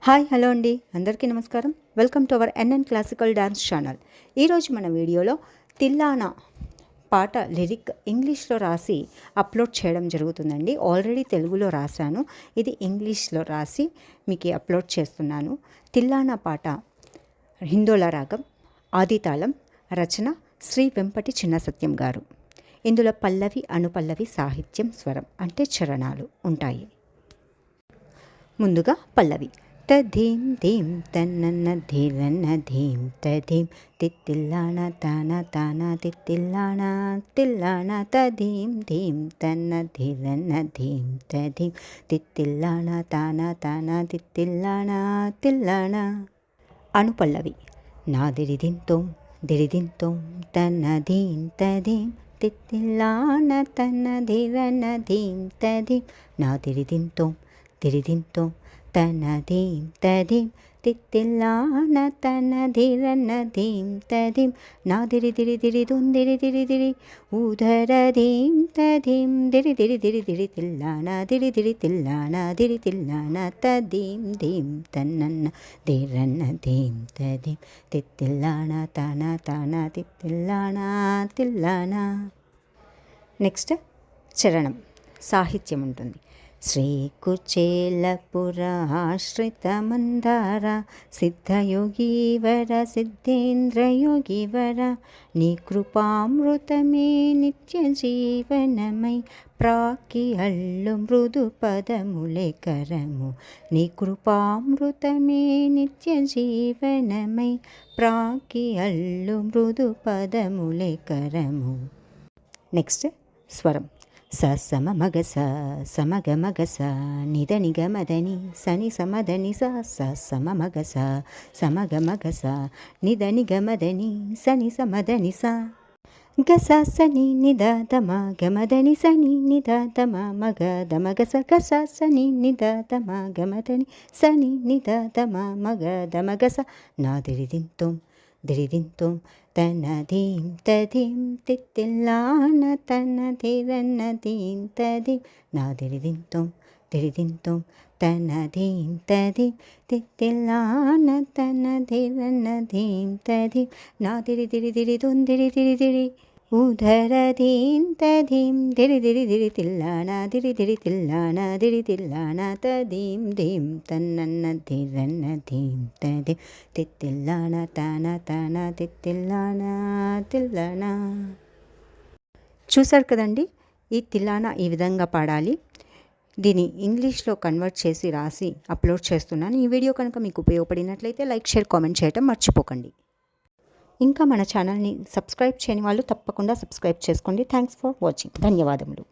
Hi hello అండి, అందరికీ నమస్కారం. Welcome to our NN classical dance channel. ఈరోజు మన వీడియోలో తిల్లానా పాట లిరిక్ ఇంగ్లీష్లో రాసి అప్లోడ్ చేయడం జరుగుతుందండి. ఆల్రెడీ తెలుగులో రాశాను, ఇది ఇంగ్లీష్లో రాసి మీకు అప్లోడ్ చేస్తున్నాను. తిల్లానా పాట హిందోళ రాగం, ఆదితాళం, రచన శ్రీ వెంపటి చిన్న సత్యం గారు. ఇందులో పల్లవి, అనుపల్లవి, సాహిత్యం, స్వరం అంటే చరణాలు ఉంటాయి. ముందుగా పల్లవి. తధీం ధీం తన్నన్న ధీరన్న ధీం తధీం తిత్తిల్లాణ తాన తాన తిత్తిల్లాణ తిల్లాణ తధీం ధీం తన్న ధీరన్న ధీం తధీం తిత్తిల్లాణ తాన తాన తిత్తిల్లాణ తిల్లాణ. అనుపల్లవి. నాదిరిదింతోం దిరిదింతోం తన్న ధీం తధీం తిత్తిల్లాణ తన్న ధీరన్న ధీం తధీం నాదిరిదింతోం దిరిదింతోం తన ధీం తధీం తిత్తిల్లాణ తన ధీరన్న ధీం తధీం నాదిరి దిరి దిరి దుందిరి దిరి దిరి ఊధర ధీం తధీం దిరి దిరి దిరి దిరి తిల్లాణ దిరి దిరి తిల్లాణ దిరి తిల్లాణ తధీం ధీం తన్నన్న ధీరన్న ధీం తధీం తిత్తిల్లాణ తన తాన తిత్తిల్లాణ తిల్లాణ. నెక్స్ట్ చరణం, సాహిత్యం ఉంటుంది. శ్రీకుచేలపురాశ్రితమందార సిద్ధయోగీవర సిద్ధేంద్రయోగీవర నీ కృపామృతమే నిత్య జీవనమై ప్రాకి అల్లు మృదు పదములే కరము నీ కృపామృతమే నిత్య జీవనమై ప్రాకి అల్లు మృదు పదములే కరము. నెక్స్ట్ స్వరం. స సమ మగ స సమగ మగ స నిద నిగ మదని సని సమదని స స సమ మగ స సమగ మగ స నిద నిగ మదని సని సమదని స గ స సని నిద దమ గమదని సని నిద దమ మగ దమగ స గ స సని నిద దమ గమదని సని నిద దమ మగ దమగ స నాదిరిదింతోం దిరిదింతోం తన ధీం తధీం తిత్తిల్లాణ తన ధీరన్న ధీం తధీం నాదిరిదింతోం దిరిదింతోం తన ధీం తధీం తిత్తిల్లాణ తన ధీరన్న ధీం తధీం నాదిరి దిరి దిరి దుందిరి దిరి దిరి ఊధర ధీం తధీం దిరి దిరి దిరి తిల్లాణ దిరి దిరి తిల్లాణ దిరి తిల్లాణ తధీం ధీం తన్నన్న ధీరన్న ధీం తధీం తిత్తిల్లాణ తాన తాన తిత్తిల్లాణ తిల్లాణ. చూసారు కదండి, ఈ తిల్లాణ ఈ విధంగా పాడాలి. దీన్ని ఇంగ్లీష్లో కన్వర్ట్ చేసి రాసి అప్లోడ్ చేస్తున్నాను. ఈ వీడియో కనుక మీకు ఉపయోగపడినట్లయితే లైక్, షేర్, కామెంట్ చేయడం మర్చిపోకండి. ఇంకా మన ఛానల్ని సబ్స్క్రైబ్ చేయని వాళ్ళు తప్పకుండా సబ్స్క్రైబ్ చేసుకోండి. Thanks for watching. ధన్యవాదములు.